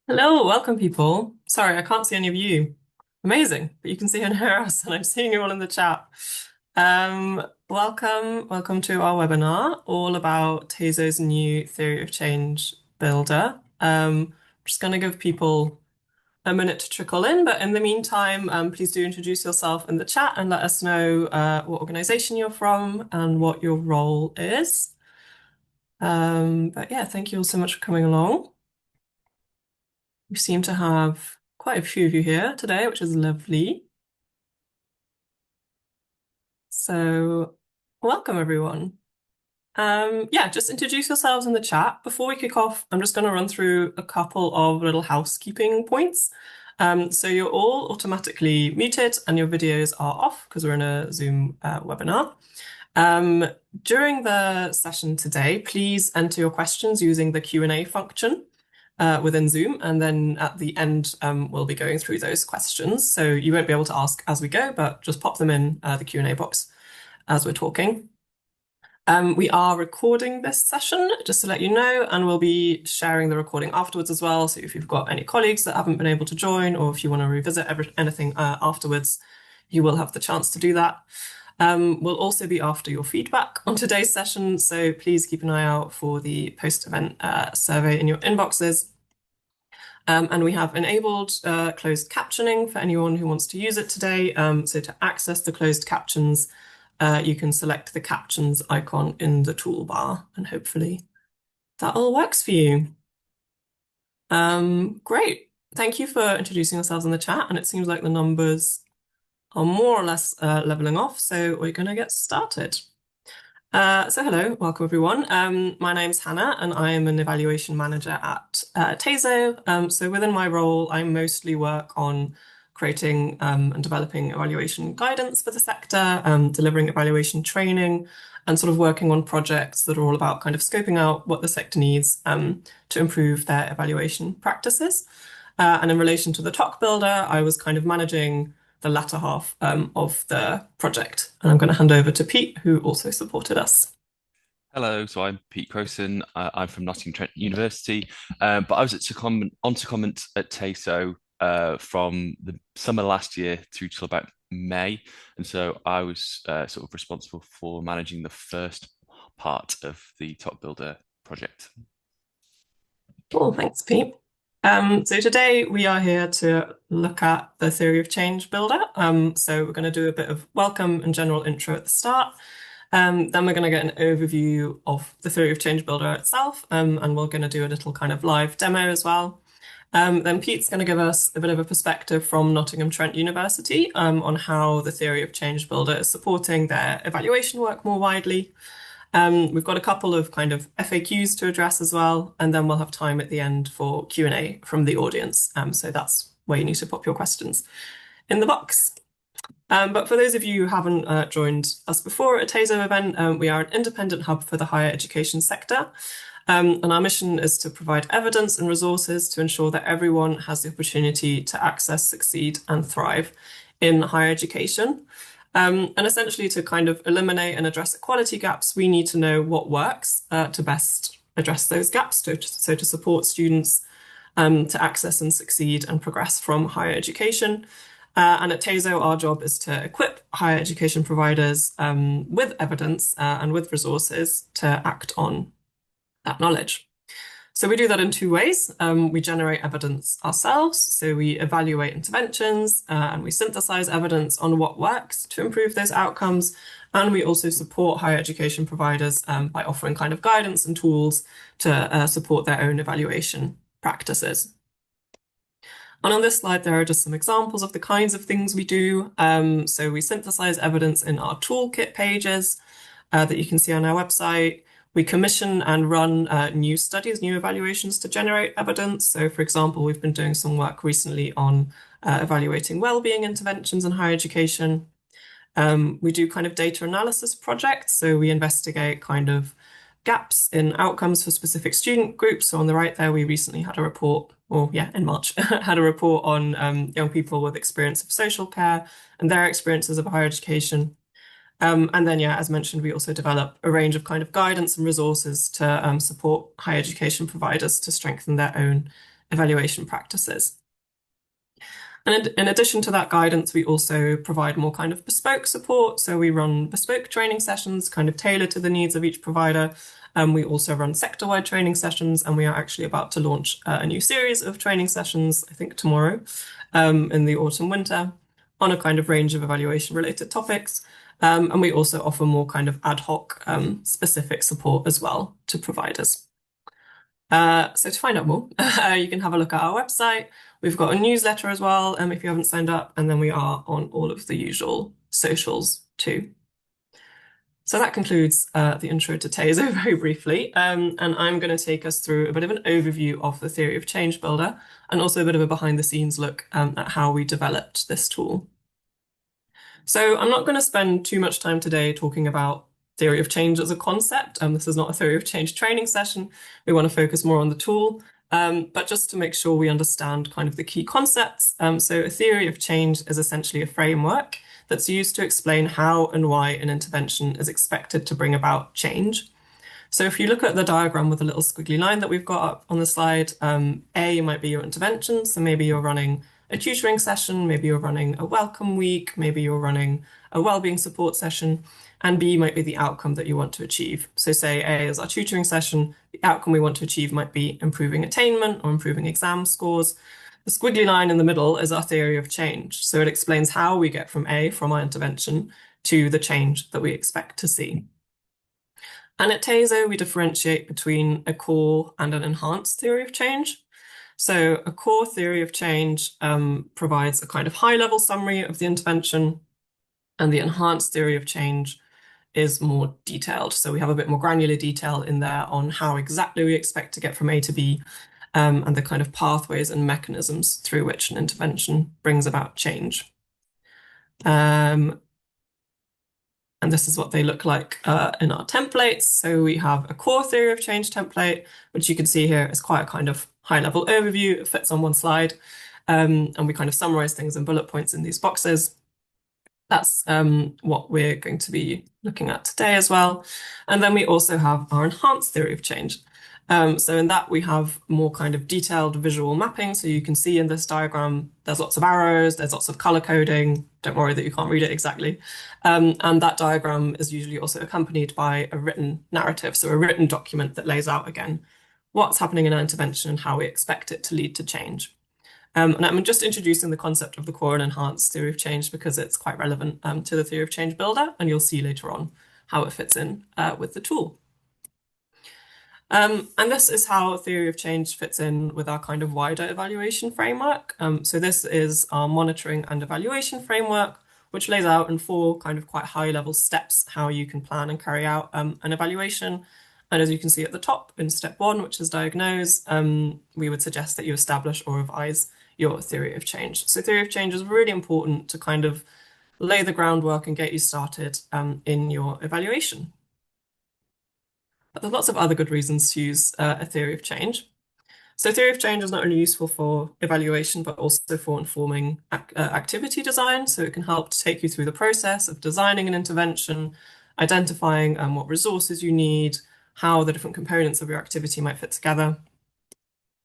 Hello, welcome people. Sorry, I can't see any of you. Amazing, but you can see and hear us, and I'm seeing you all in the chat. Welcome to our webinar, all about TASO's new theory of change builder. I'm just going to give people a minute to trickle in, but in the meantime, please do introduce yourself in the chat and let us know what organization you're from and what your role is. But yeah, thank you all so much for coming along. We seem to have quite a few of you here today, which is lovely. So, welcome everyone. Yeah, just introduce yourselves in the chat. Before we kick off, I'm just going to run through a couple of little housekeeping points. So you're all automatically muted and your videos are off because we're in a Zoom webinar. During the session today, please enter your questions using the Q&A function within Zoom, and then at the end, we'll be going through those questions. So you won't be able to ask as we go, but just pop them in the Q&A box as we're talking. We are recording this session, just to let you know, and we'll be sharing the recording afterwards as well. So if you've got any colleagues that haven't been able to join, or if you want to revisit anything afterwards, you will have the chance to do that. We'll also be after your feedback on today's session, so please keep an eye out for the post-event survey in your inboxes. And we have enabled closed captioning for anyone who wants to use it today. So to access the closed captions, you can select the captions icon in the toolbar, and hopefully that all works for you. Great. Thank you for introducing yourselves in the chat, and it seems like the numbers are more or less leveling off, so we're going to get started. So hello, welcome everyone. My name's Hannah and I am an evaluation manager at TASO. So within my role, I mostly work on creating and developing evaluation guidance for the sector, delivering evaluation training, and sort of working on projects that are all about kind of scoping out what the sector needs to improve their evaluation practices. And in relation to the TOC builder, I was kind of managing the latter half of the project. And I'm going to hand over to Pete, who also supported us. Hello, so I'm Pete Crowson. I'm from Nottingham Trent University, but I was on secondment at TASO from the summer last year through till about May, and so I was sort of responsible for managing the first part of the Top Builder project. Cool, thanks, Pete. So today we are here to look at the theory of change builder. So we're going to do a bit of welcome and general intro at the start. Then we're going to get an overview of the theory of change builder itself, and we're going to do a little kind of live demo as well. Then Pete's going to give us a bit of a perspective from Nottingham Trent University on how the theory of change builder is supporting their evaluation work more widely. We've got a couple of kind of FAQs to address as well, and then we'll have time at the end for Q&A from the audience. So that's where you need to pop your questions in the box. But for those of you who haven't joined us before at a TASO event, we are an independent hub for the higher education sector. And our mission is to provide evidence and resources to ensure that everyone has the opportunity to access, succeed, and thrive in higher education. And essentially, to kind of eliminate and address equality gaps, we need to know what works to best address those gaps, so to support students to access and succeed and progress from higher education. And at TASO, our job is to equip higher education providers with evidence and with resources to act on that knowledge. So we do that in two ways. We generate evidence ourselves, so we evaluate interventions and we synthesize evidence on what works to improve those outcomes. And we also support higher education providers by offering kind of guidance and tools to support their own evaluation practices. And on this slide, there are just some examples of the kinds of things we do. So we synthesize evidence in our toolkit pages that you can see on our website. We commission and run new studies, new evaluations to generate evidence. So for example, we've been doing some work recently on evaluating wellbeing interventions in higher education. We do kind of data analysis projects. So we investigate kind of gaps in outcomes for specific student groups. So on the right there, we recently had a report, or yeah, in March, had a report on young people with experience of social care and their experiences of higher education. And then, yeah, as mentioned, we also develop a range of kind of guidance and resources to support higher education providers to strengthen their own evaluation practices. And in addition to that guidance, we also provide more kind of bespoke support. So we run bespoke training sessions, kind of tailored to the needs of each provider. We also run sector-wide training sessions, and we are actually about to launch a new series of training sessions, I think tomorrow, in the autumn winter, on a kind of range of evaluation-related topics. And we also offer more kind of ad hoc specific support as well to providers. So to find out more, you can have a look at our website. We've got a newsletter as well, if you haven't signed up, and then we are on all of the usual socials too. So that concludes the intro to TASO very briefly, and I'm going to take us through a bit of an overview of the theory of change builder and also a bit of a behind the scenes look at how we developed this tool. So I'm not going to spend too much time today talking about theory of change as a concept. This is not a theory of change training session. We want to focus more on the tool, but just to make sure we understand kind of the key concepts. So a theory of change is essentially a framework that's used to explain how and why an intervention is expected to bring about change. So if you look at the diagram with a little squiggly line that we've got up on the slide, A might be your intervention. So maybe you're running a tutoring session, maybe you're running a welcome week, maybe you're running a wellbeing support session, and B might be the outcome that you want to achieve. So say A is our tutoring session, the outcome we want to achieve might be improving attainment or improving exam scores. The squiggly line in the middle is our theory of change. So it explains how we get from A, from our intervention, to the change that we expect to see. And at TASO, we differentiate between a core and an enhanced theory of change. So a core theory of change provides a kind of high-level summary of the intervention, and the enhanced theory of change is more detailed. So we have a bit more granular detail in there on how exactly we expect to get from A to B, and the kind of pathways and mechanisms through which an intervention brings about change. And this is what they look like in our templates. So we have a core theory of change template, which you can see here is quite a kind of high-level overview. It fits on one slide, and we kind of summarize things in bullet points in these boxes. That's what we're going to be looking at today as well. And then we also have our enhanced theory of change. So in that we have more kind of detailed visual mapping. So you can see in this diagram, there's lots of arrows, there's lots of color coding. Don't worry that you can't read it exactly. And that diagram is usually also accompanied by a written narrative. So a written document that lays out again, what's happening in our intervention and how we expect it to lead to change. And I'm just introducing the concept of the core and enhanced theory of change because it's quite relevant to the theory of change builder, and you'll see later on how it fits in with the tool. And this is how theory of change fits in with our kind of wider evaluation framework. So this is our monitoring and evaluation framework, which lays out in 4 kind of quite high-level steps how you can plan and carry out an evaluation. And as you can see at the top, in step 1, which is diagnose, we would suggest that you establish or revise your theory of change. So theory of change is really important to kind of lay the groundwork and get you started in your evaluation. But there's lots of other good reasons to use a theory of change. So theory of change is not only useful for evaluation, but also for informing activity design. So it can help to take you through the process of designing an intervention, identifying what resources you need, how the different components of your activity might fit together.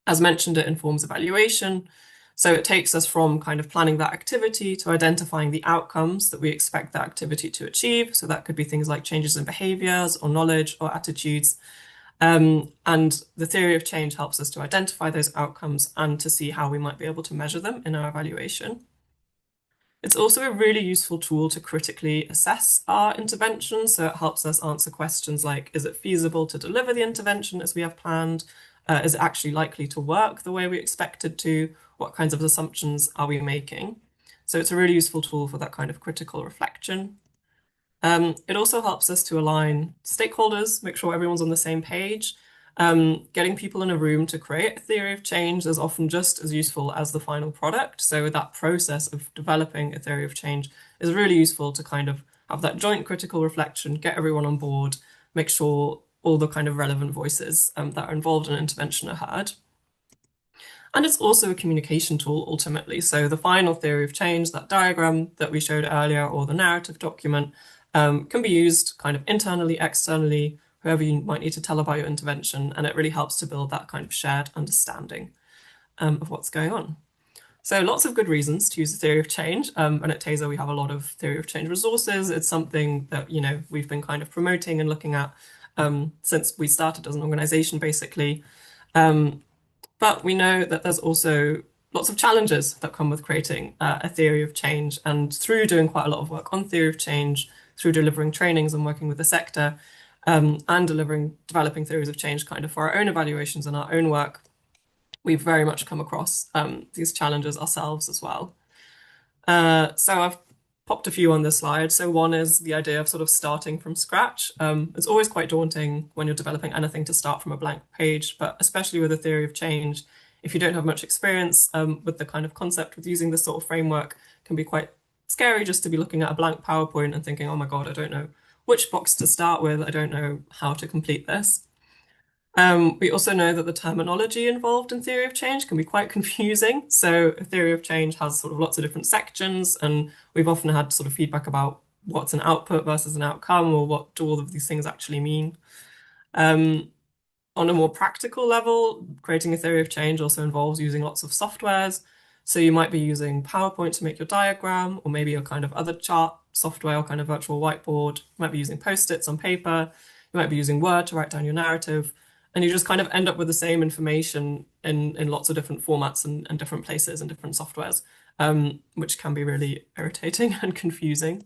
As mentioned, it informs evaluation. So it takes us from kind of planning that activity to identifying the outcomes that we expect that activity to achieve. So that could be things like changes in behaviors or knowledge or attitudes. And the theory of change helps us to identify those outcomes and to see how we might be able to measure them in our evaluation. It's also a really useful tool to critically assess our intervention. So it helps us answer questions like, is it feasible to deliver the intervention as we have planned? Is it actually likely to work the way we expect it to? What kinds of assumptions are we making? So it's a really useful tool for that kind of critical reflection. It also helps us to align stakeholders, make sure everyone's on the same page. Getting people in a room to create a theory of change is often just as useful as the final product. So that process of developing a theory of change is really useful to kind of have that joint critical reflection, get everyone on board, make sure all the kind of relevant voices that are involved in intervention are heard. And it's also a communication tool ultimately. So the final theory of change, that diagram that we showed earlier, or the narrative document, can be used kind of internally, externally, whoever you might need to tell about your intervention. And it really helps to build that kind of shared understanding. of what's going on. So lots of good reasons to use the theory of change. And at TASO, we have a lot of theory of change resources. It's something that, we've been kind of promoting and looking at since we started as an organization, basically. But we know that there's also lots of challenges that come with creating a theory of change. And through doing quite a lot of work on theory of change, through delivering trainings and working with the sector, and developing theories of change kind of for our own evaluations and our own work, we've very much come across these challenges ourselves as well. So I've popped a few on this slide. So one is the idea of sort of starting from scratch. It's always quite daunting when you're developing anything to start from a blank page, but especially with a theory of change, if you don't have much experience with the kind of concept with using this sort of framework, can be quite scary just to be looking at a blank PowerPoint and thinking, oh my God, I don't know which box to start with. I don't know how to complete this. We also know that the terminology involved in theory of change can be quite confusing. So a theory of change has sort of lots of different sections, and we've often had sort of feedback about what's an output versus an outcome, or what do all of these things actually mean. Um, on a more practical level, creating a theory of change also involves using lots of softwares. So you might be using PowerPoint to make your diagram, or maybe a kind of other chart software or kind of virtual whiteboard. You might be using post-its on paper. You might be using Word to write down your narrative. And you just kind of end up with the same information in lots of different formats and different places and different softwares, which can be really irritating and confusing.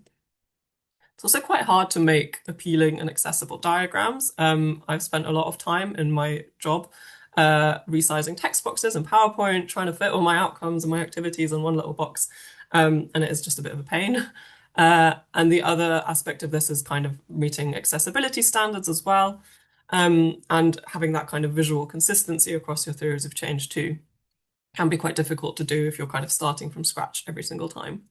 It's also quite hard to make appealing and accessible diagrams. I've spent a lot of time in my job resizing text boxes and PowerPoint, trying to fit all my outcomes and my activities in one little box. And it is just a bit of a pain. And the other aspect of this is kind of meeting accessibility standards as well, and having that kind of visual consistency across your theories of change too can be quite difficult to do if you're kind of starting from scratch every single time.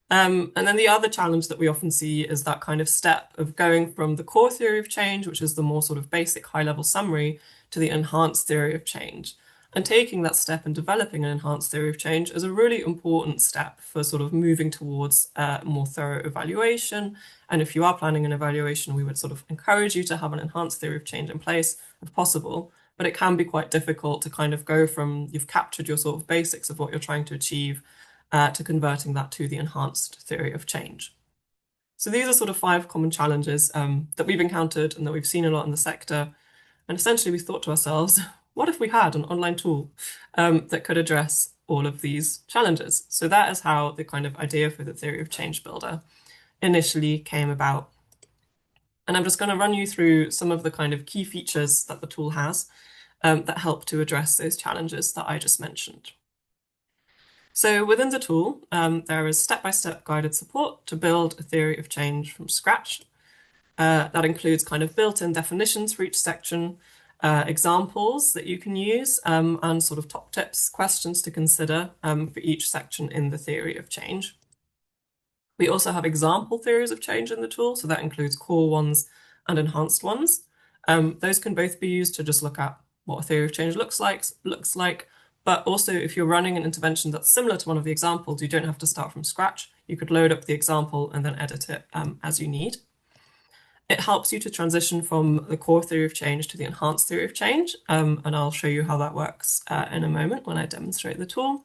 And then the other challenge that we often see is that kind of step of going from the core theory of change, which is the more sort of basic high-level summary, to the enhanced theory of change. And taking that step and developing an enhanced theory of change is a really important step for sort of moving towards more thorough evaluation. And if you are planning an evaluation, we would sort of encourage you to have an enhanced theory of change in place if possible. But it can be quite difficult to kind of go from you've captured your sort of basics of what you're trying to achieve to converting that to the enhanced theory of change. So these are sort of 5 common challenges that we've encountered and that we've seen a lot in the sector. And essentially we thought to ourselves, what if we had an online tool that could address all of these challenges? So that is how the kind of idea for the theory of change builder initially came about. And I'm just going to run you through some of the kind of key features that the tool has that help to address those challenges that I just mentioned. So within the tool, there is step-by-step guided support to build a theory of change from scratch. That includes kind of built-in definitions for each section, examples that you can use, and sort of top tips, questions to consider for each section in the theory of change. We also have example theories of change in the tool, so that includes core ones and enhanced ones. Those can both be used to just look at what a theory of change looks like, but also if you're running an intervention that's similar to one of the examples, you don't have to start from scratch. You could load up the example and then edit it as you need. It helps you to transition from the core theory of change to the enhanced theory of change, and I'll show you how that works in a moment when I demonstrate the tool.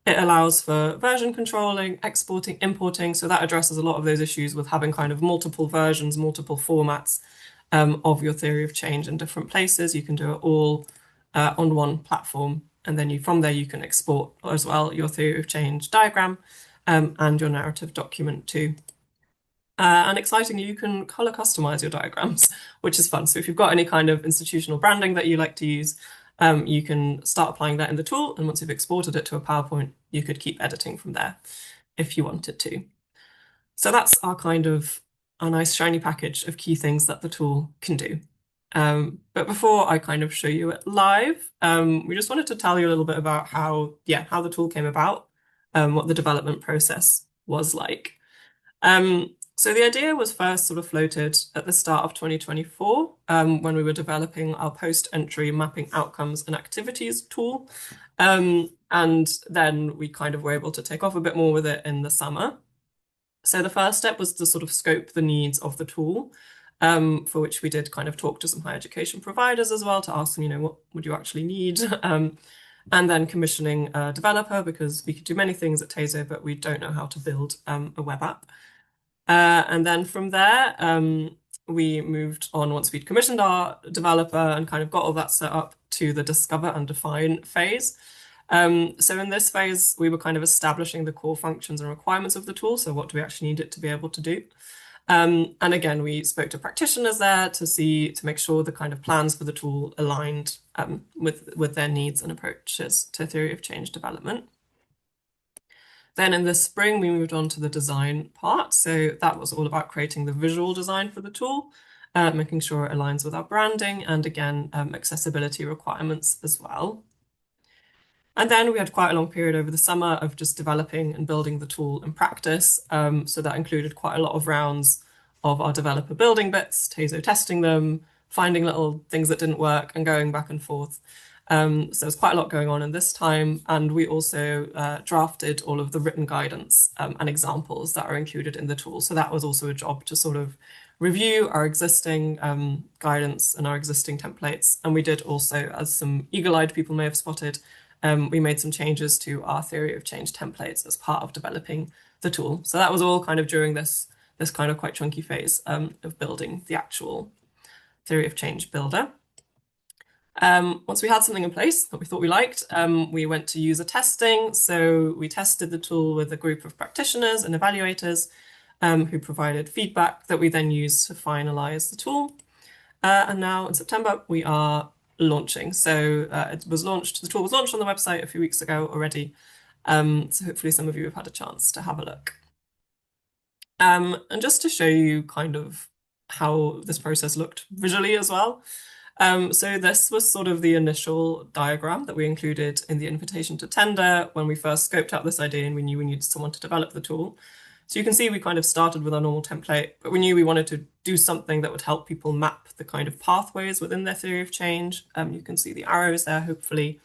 It allows for version controlling, exporting, importing, so that addresses a lot of those issues with having kind of multiple versions, multiple formats of your theory of change in different places. You can do it all on one platform, and then from there you can export as well your theory of change diagram and your narrative document too. And excitingly, you can color customize your diagrams, which is fun. So if you've got any kind of institutional branding that you like to use, you can start applying that in the tool. And once you've exported it to a PowerPoint, you could keep editing from there if you wanted to. So that's our kind of a nice shiny package of key things that the tool can do. But before I kind of show you it live, we just wanted to tell you a little bit about how the tool came about, what the development process was like. So the idea was first sort of floated at the start of 2024 when we were developing our post-entry mapping outcomes and activities tool. And then we kind of were able to take off a bit more with it in the summer. So the first step was to sort of scope the needs of the tool, for which we did kind of talk to some higher education providers as well to ask them, what would you actually need? and then commissioning a developer because we could do many things at TASO, but we don't know how to build a web app. And then from there, we moved on once we'd commissioned our developer and kind of got all that set up to the discover and define phase. So in this phase, we were kind of establishing the core functions and requirements of the tool. So what do we actually need it to be able to do? And again, we spoke to practitioners there to make sure the kind of plans for the tool aligned with their needs and approaches to theory of change development. Then in the spring, we moved on to the design part. So that was all about creating the visual design for the tool, making sure it aligns with our branding and again, accessibility requirements as well. And then we had quite a long period over the summer of just developing and building the tool in practice. So that included quite a lot of rounds of our developer building bits, TASO testing them, finding little things that didn't work and going back and forth. So there's quite a lot going on in this time. And we also drafted all of the written guidance and examples that are included in the tool. So that was also a job to sort of review our existing guidance and our existing templates. And we did also, as some eagle-eyed people may have spotted, we made some changes to our theory of change templates as part of developing the tool. So that was all kind of during this kind of quite chunky phase of building the actual theory of change builder. Once we had something in place that we thought we liked, we went to user testing. So we tested the tool with a group of practitioners and evaluators who provided feedback that we then used to finalize the tool. And now in September, we are launching. So the tool was launched on the website a few weeks ago already. So hopefully some of you have had a chance to have a look. And just to show you kind of how this process looked visually as well. So this was sort of the initial diagram that we included in the invitation to tender when we first scoped out this idea and we knew we needed someone to develop the tool. So you can see we kind of started with our normal template, but we knew we wanted to do something that would help people map the kind of pathways within their theory of change. You can see the arrows there, hopefully,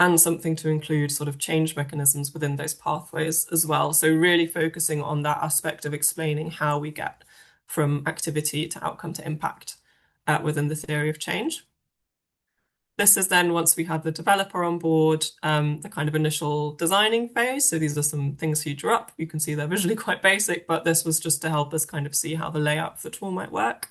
and something to include sort of change mechanisms within those pathways as well. So really focusing on that aspect of explaining how we get from activity to outcome to impact within the theory of change. This is then once we had the developer on board, the kind of initial designing phase. So these are some things he drew up. You can see they're visually quite basic, but this was just to help us kind of see how the layout of the tool might work.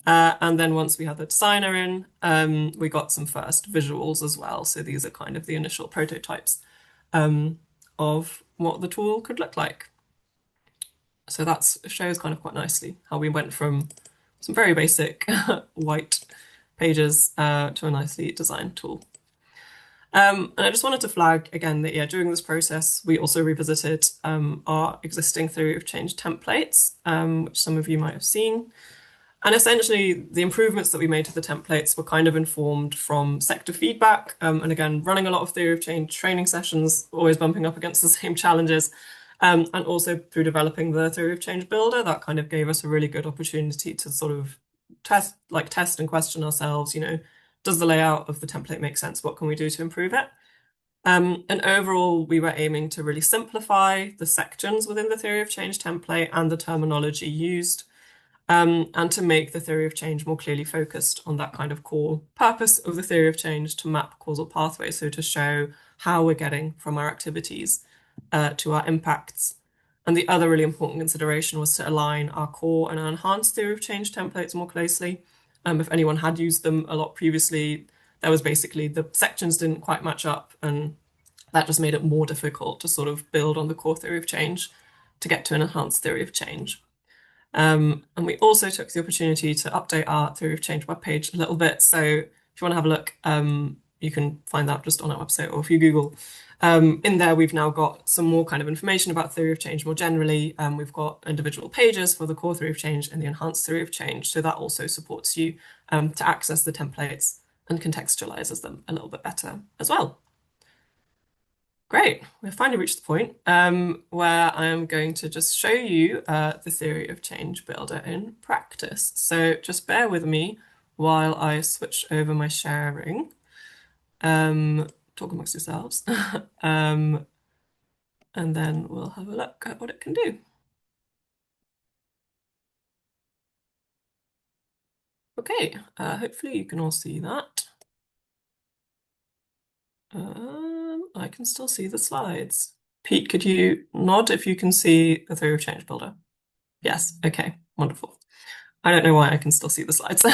And then once we had the designer in, we got some first visuals as well. So these are kind of the initial prototypes of what the tool could look like. So that shows kind of quite nicely how we went from some very basic white pages to a nicely designed tool. And I just wanted to flag again that, yeah, during this process, we also revisited our existing theory of change templates, which some of you might have seen. And essentially, the improvements that we made to the templates were kind of informed from sector feedback. And again, running a lot of theory of change training sessions, always bumping up against the same challenges. And also through developing the theory of change builder, that kind of gave us a really good opportunity to sort of test and question ourselves, does the layout of the template make sense? What can we do to improve it? And overall, we were aiming to really simplify the sections within the theory of change template and the terminology used, and to make the theory of change more clearly focused on that kind of core purpose of the theory of change to map causal pathways. So to show how we're getting from our activities to our impacts. And the other really important consideration was to align our core and our enhanced theory of change templates more closely. If anyone had used them a lot previously, there was basically the sections didn't quite match up, and that just made it more difficult to sort of build on the core theory of change to get to an enhanced theory of change. And we also took the opportunity to update our theory of change webpage a little bit. So if you want to have a look, you can find that just on our website, or if you Google. In there, we've now got some more kind of information about theory of change more generally. We've got individual pages for the core theory of change and the enhanced theory of change. So that also supports you to access the templates and contextualizes them a little bit better as well. Great, we've finally reached the point where I am going to just show you the theory of change builder in practice. So just bear with me while I switch over my sharing. Talk amongst yourselves. And then we'll have a look at what it can do. Okay, hopefully you can all see that. I can still see the slides. Pete, could you nod if you can see the theory of change builder? Yes. Okay. Wonderful. I don't know why I can still see the slides.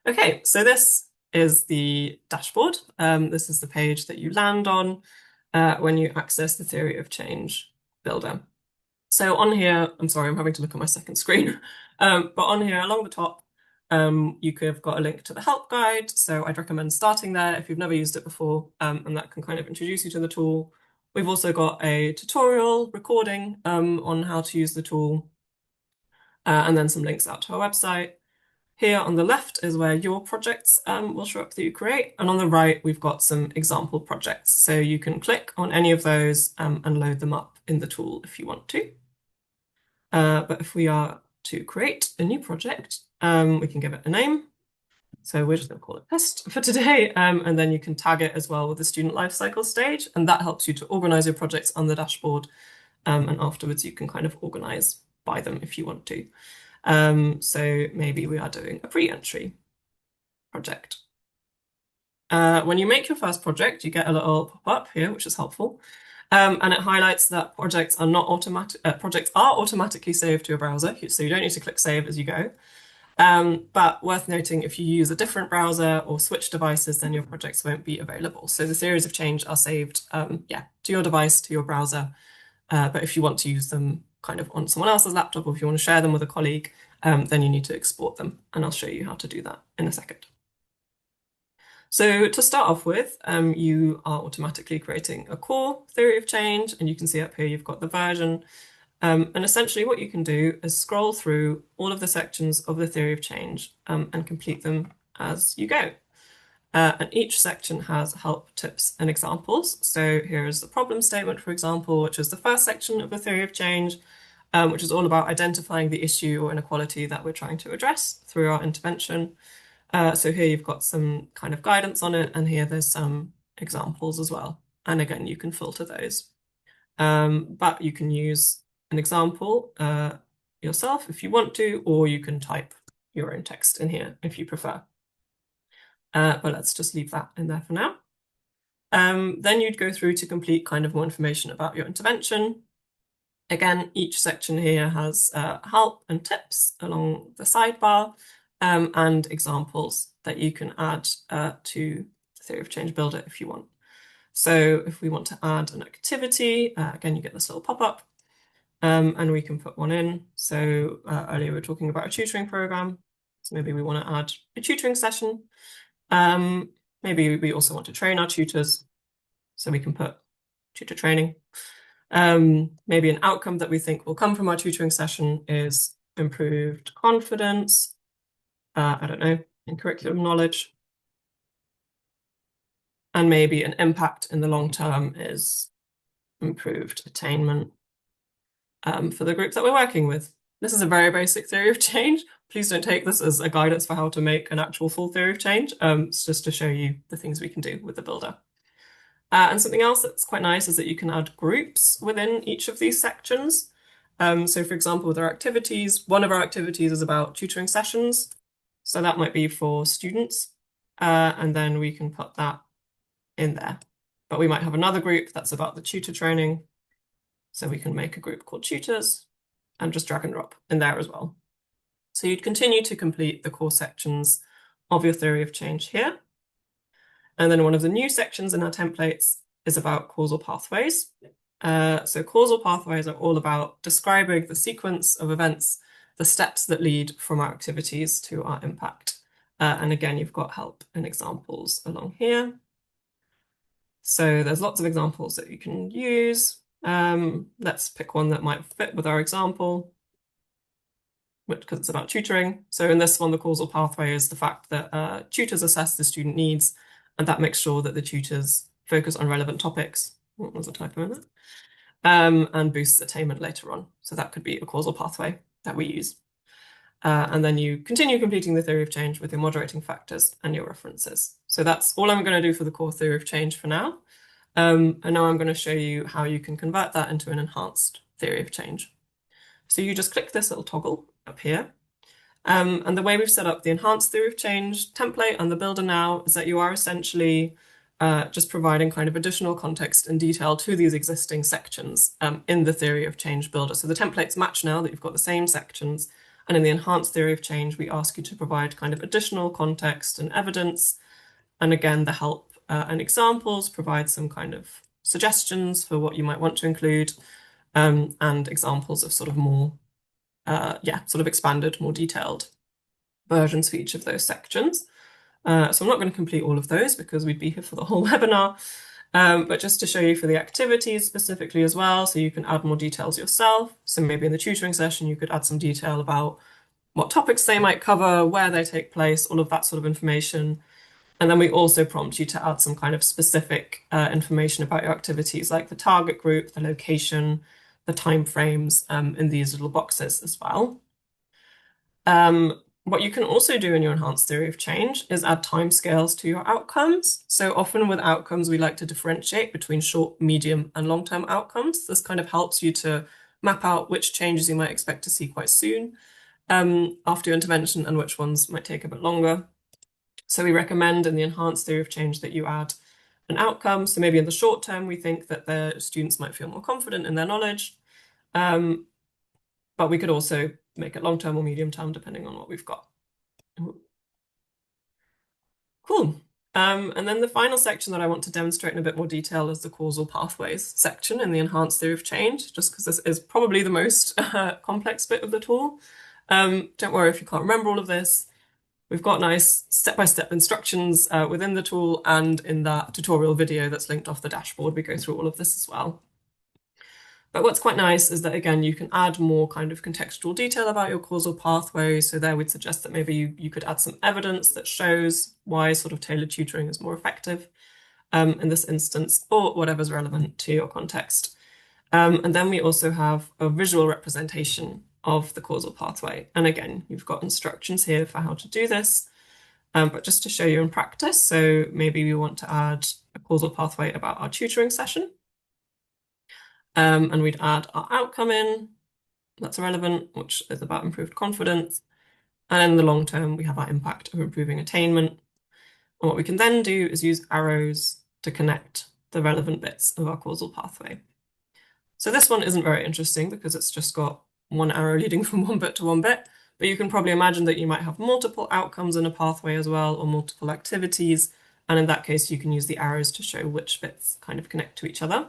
Okay, so this is the dashboard. This is the page that you land on when you access the theory of change builder. So on here, I'm sorry, I'm having to look at my second screen. But on here along the top, you could have got a link to the help guide. So I'd recommend starting there if you've never used it before, and that can kind of introduce you to the tool. We've also got a tutorial recording on how to use the tool, and then some links out to our website. Here on the left is where your projects will show up that you create. And on the right, we've got some example projects. So you can click on any of those and load them up in the tool if you want to. But if we are to create a new project, we can give it a name. So we're just going to call it test for today. And then you can tag it as well with the student lifecycle stage. And that helps you to organize your projects on the dashboard. And afterwards, you can kind of organize by them if you want to. So maybe we are doing a pre-entry project. When you make your first project, you get a little pop-up here, which is helpful. And it highlights that projects are not automatic. Projects are automatically saved to your browser, so you don't need to click save as you go. But worth noting, if you use a different browser or switch devices, then your projects won't be available. So the theories of change are saved, to your device, to your browser. But if you want to use them kind of on someone else's laptop, or if you want to share them with a colleague, then you need to export them. And I'll show you how to do that in a second. So to start off with, you are automatically creating a core theory of change, and you can see up here you've got the version. And essentially what you can do is scroll through all of the sections of the theory of change and complete them as you go. And each section has help, tips, and examples. So here is the problem statement, for example, which is the first section of the theory of change, which is all about identifying the issue or inequality that we're trying to address through our intervention. So here you've got some kind of guidance on it, and here there's some examples as well. And again, you can filter those. But you can use an example yourself if you want to, or you can type your own text in here if you prefer. But let's just leave that in there for now. Then you'd go through to complete kind of more information about your intervention. Again, each section here has help and tips along the sidebar, and examples that you can add to the Theory of Change Builder if you want. So if we want to add an activity, again, you get this little pop-up, and we can put one in. So earlier we were talking about a tutoring program. So maybe we want to add a tutoring session. Maybe we also want to train our tutors. So we can put tutor training. Maybe an outcome that we think will come from our tutoring session is improved confidence, I don't know, in curriculum knowledge. And maybe an impact in the long term is improved attainment for the group that we're working with. This is a very basic theory of change. Please don't take this as a guidance for how to make an actual full theory of change. It's just to show you the things we can do with the builder. And something else that's quite nice is that you can add groups within each of these sections. So for example, with our activities, one of our activities is about tutoring sessions. So that might be for students. And then we can put that in there. But we might have another group that's about the tutor training. So we can make a group called tutors and just drag and drop in there as well. So you'd continue to complete the core sections of your theory of change here. And then one of the new sections in our templates is about causal pathways. So causal pathways are all about describing the sequence of events, the steps that lead from our activities to our impact. And again, you've got help and examples along here. So there's lots of examples that you can use. Let's pick one that might fit with our example, because it's about tutoring. So in this one, the causal pathway is the fact that tutors assess the student needs, and that makes sure that the tutors focus on relevant topics. What was a typo in that? And boosts attainment later on. So that could be a causal pathway that we use. And then you continue completing the theory of change with your moderating factors and your references. So that's all I'm going to do for the core theory of change for now. And now I'm going to show you how you can convert that into an enhanced theory of change. So you just click this little toggle up here. And the way we've set up the enhanced theory of change template and the builder now is that you are essentially just providing kind of additional context and detail to these existing sections in the theory of change builder. So the templates match now that you've got the same sections. And in the enhanced theory of change, we ask you to provide kind of additional context and evidence. And again, the help and examples provide some kind of suggestions for what you might want to include and examples of sort of more, sort of expanded, more detailed versions for each of those sections. So I'm not going to complete all of those because we'd be here for the whole webinar. But just to show you for the activities specifically as well, so you can add more details yourself. So maybe in the tutoring session, you could add some detail about what topics they might cover, where they take place, all of that sort of information. And then we also prompt you to add some kind of specific information about your activities, like the target group, the location, the time frames in these little boxes as well. What you can also do in your enhanced theory of change is add timescales to your outcomes. So often with outcomes, we like to differentiate between short, medium, and long-term outcomes. This kind of helps you to map out which changes you might expect to see quite soon after your intervention and which ones might take a bit longer. So we recommend in the enhanced theory of change that you add an outcome. So maybe in the short term, we think that the students might feel more confident in their knowledge. But we could also make it long term or medium term, depending on what we've got. Cool. And then the final section that I want to demonstrate in a bit more detail is the causal pathways section in the enhanced theory of change, just because this is probably the most complex bit of the tool. Don't worry if you can't remember all of this. We've got nice step-by-step instructions within the tool, and in that tutorial video that's linked off the dashboard, we go through all of this as well. But what's quite nice is that, again, you can add more kind of contextual detail about your causal pathway. So there we'd suggest that maybe you could add some evidence that shows why sort of tailored tutoring is more effective in this instance, or whatever's relevant to your context. And then we also have a visual representation of the causal pathway. And again, you've got instructions here for how to do this. But just to show you in practice, so maybe we want to add a causal pathway about our tutoring session. And we'd add our outcome in, that's relevant, which is about improved confidence. And in the long term, we have our impact of improving attainment. And what we can then do is use arrows to connect the relevant bits of our causal pathway. So this one isn't very interesting because it's just got one arrow leading from one bit to one bit, but you can probably imagine that you might have multiple outcomes in a pathway as well, or multiple activities. And in that case, you can use the arrows to show which bits kind of connect to each other.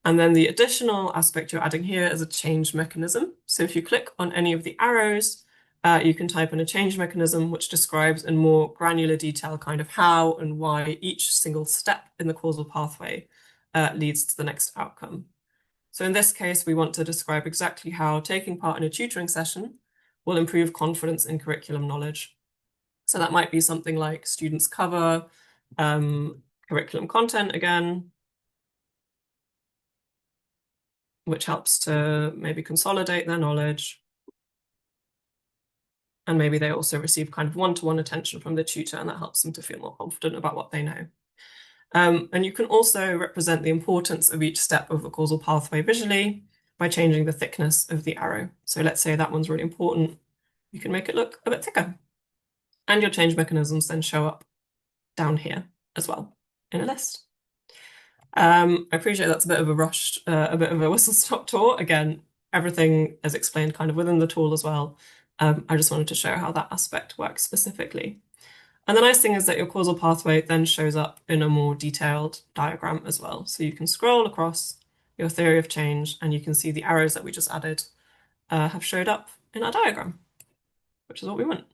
And then the additional aspect you're adding here is a change mechanism. So if you click on any of the arrows, you can type in a change mechanism, which describes in more granular detail kind of how and why each single step in the causal pathway leads to the next outcome. So in this case, we want to describe exactly how taking part in a tutoring session will improve confidence in curriculum knowledge. So that might be something like students cover curriculum content again, which helps to maybe consolidate their knowledge. And maybe they also receive kind of one-to-one attention from the tutor, and that helps them to feel more confident about what they know. And you can also represent the importance of each step of the causal pathway visually by changing the thickness of the arrow. So let's say that one's really important. You can make it look a bit thicker. And your change mechanisms then show up down here as well in a list. I appreciate that's a bit of a rushed, a bit of a whistle-stop tour. Again, everything is explained kind of within the tool as well. I just wanted to show how that aspect works specifically. And the nice thing is that your causal pathway then shows up in a more detailed diagram as well. So you can scroll across your theory of change and you can see the arrows that we just added have showed up in our diagram, which is what we want.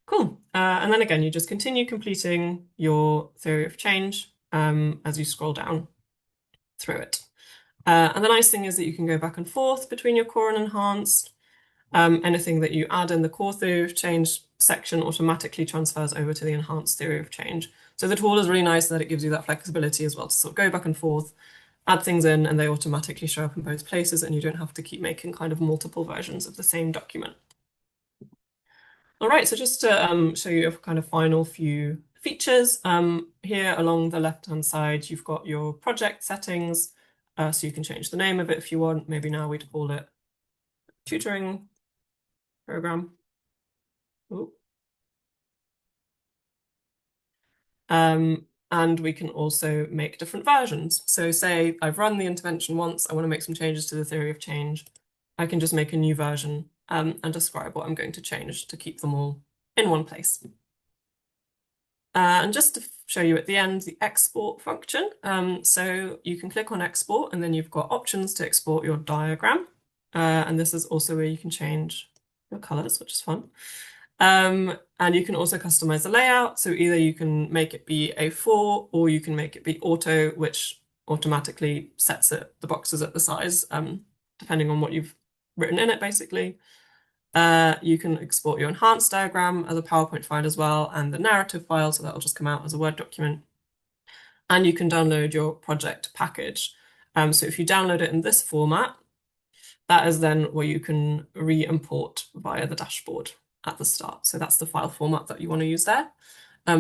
Cool. And then again, you just continue completing your theory of change as you scroll down through it. And the nice thing is that you can go back and forth between your core and enhanced. Anything that you add in the core theory of change section automatically transfers over to the enhanced theory of change. So the tool is really nice that it gives you that flexibility as well to sort of go back and forth, add things in, and they automatically show up in both places, and you don't have to keep making kind of multiple versions of the same document. All right, so just to show you a kind of final few features, here along the left-hand side, you've got your project settings, so you can change the name of it if you want. Maybe now we'd call it tutoring program. Ooh. And we can also make different versions. So say I've run the intervention once, I want to make some changes to the theory of change. I can just make a new version and describe what I'm going to change to keep them all in one place. And just to show you at the end, the export function. So you can click on export and then you've got options to export your diagram. And this is also where you can change your colors, which is fun. And you can also customize the layout. So either you can make it be A4 or you can make it be auto, which automatically sets the boxes at the size, depending on what you've written in it, basically. You can export your enhanced diagram as a PowerPoint file as well, and the narrative file, so that'll just come out as a Word document. And you can download your project package. So if you download it in this format, that is then where you can re-import via the dashboard at the start. So that's the file format that you want to use there.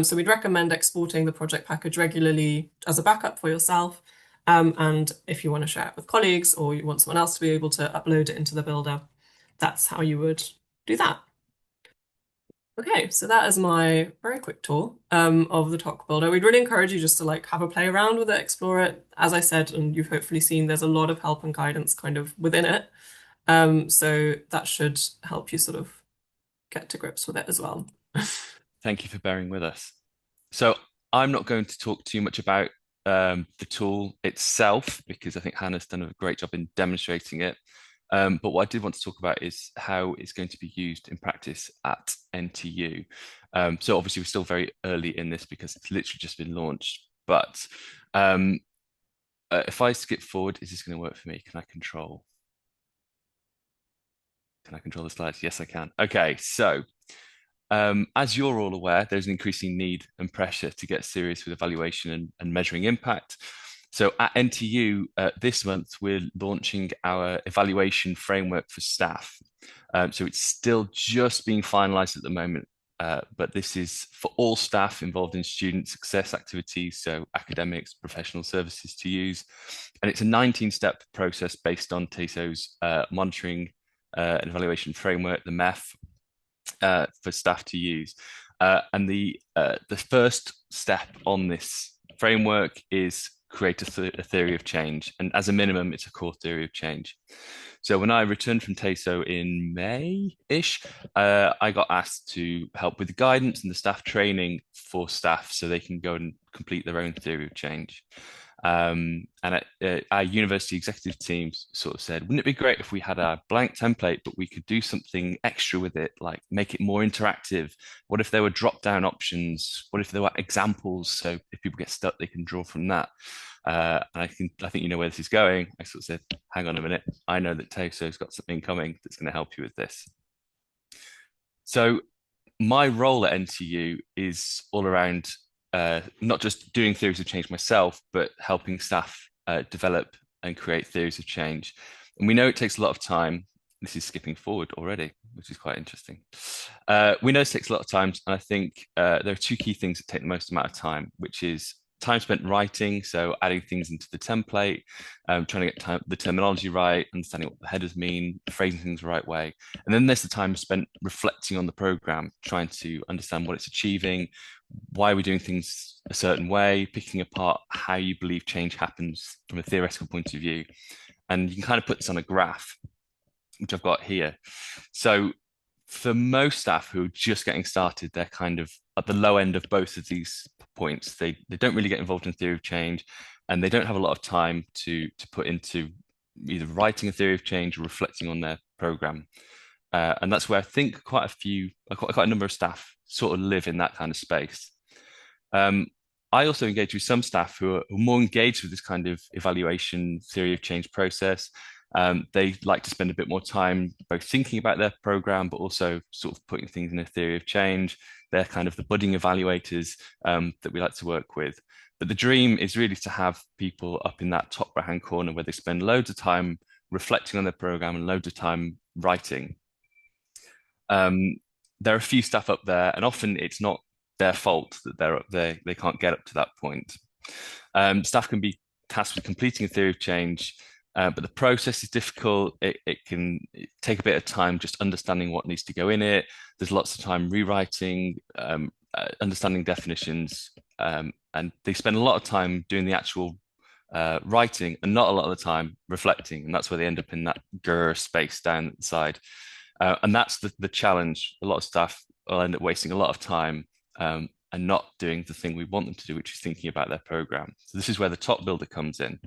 So we'd recommend exporting the project package regularly as a backup for yourself. And if you want to share it with colleagues or you want someone else to be able to upload it into the builder, that's how you would do that. Okay, so that is my very quick tour of the Talk Builder. We'd really encourage you just to like have a play around with it, explore it. As I said, and you've hopefully seen, there's a lot of help and guidance kind of within it. So that should help you sort of get to grips with it as well. Thank you for bearing with us. So I'm not going to talk too much about the tool itself because I think Hannah's done a great job in demonstrating it. But what I did want to talk about is how it's going to be used in practice at NTU. So obviously we're still very early in this because it's literally just been launched. But if I skip forward, is this going to work for me? Can I control? Can I control the slides? Yes, I can. Okay, so as you're all aware, there's an increasing need and pressure to get serious with evaluation and measuring impact. So at NTU this month, we're launching our evaluation framework for staff. So it's still just being finalized at the moment, but this is for all staff involved in student success activities, so academics, professional services to use. And it's a 19-step process based on TASO's monitoring and evaluation framework, the MEF, for staff to use. And the first step on this framework is create a theory of change. And as a minimum, it's a core theory of change. So when I returned from TASO in May-ish, I got asked to help with the guidance and the staff training for staff so they can go and complete their own theory of change. And our university executive team sort of said, wouldn't it be great if we had a blank template, but we could do something extra with it, like make it more interactive? What if there were drop-down options? What if there were examples? So if people get stuck, they can draw from that. And I think you know where this is going. I sort of said, hang on a minute. I know that TASO's got something coming that's going to help you with this. So my role at NTU is all around not just doing theories of change myself, but helping staff develop and create theories of change. And we know it takes a lot of time. This is skipping forward already, which is quite interesting. We know it takes a lot of time, and I think there are two key things that take the most amount of time, which is time spent writing, so adding things into the template, trying to get the terminology right, understanding what the headers mean, phrasing things the right way. And then there's the time spent reflecting on the program, trying to understand what it's achieving, why we're doing things a certain way, picking apart how you believe change happens from a theoretical point of view. And you can kind of put this on a graph, which I've got here. So for most staff who are just getting started, they're kind of at the low end of both of these points. They don't really get involved in theory of change, and they don't have a lot of time to put into either writing a theory of change or reflecting on their program. And that's where I think quite a number of staff sort of live in that kind of space. I also engage with some staff who are more engaged with this kind of evaluation theory of change process. They like to spend a bit more time both thinking about their program, but also sort of putting things in a theory of change. They're kind of the budding evaluators that we like to work with. But the dream is really to have people up in that top right-hand corner where they spend loads of time reflecting on their program and loads of time writing. There are a few staff up there, and often it's not their fault that they're up there. They can't get up to that point. Staff can be tasked with completing a theory of change, but the process is difficult. It can take a bit of time just understanding what needs to go in it. There's lots of time rewriting, understanding definitions, and they spend a lot of time doing the actual writing and not a lot of the time reflecting. And that's where they end up in that grr space down the side. And that's the challenge. A lot of staff will end up wasting a lot of time and not doing the thing we want them to do, which is thinking about their program. So this is where the top builder comes in.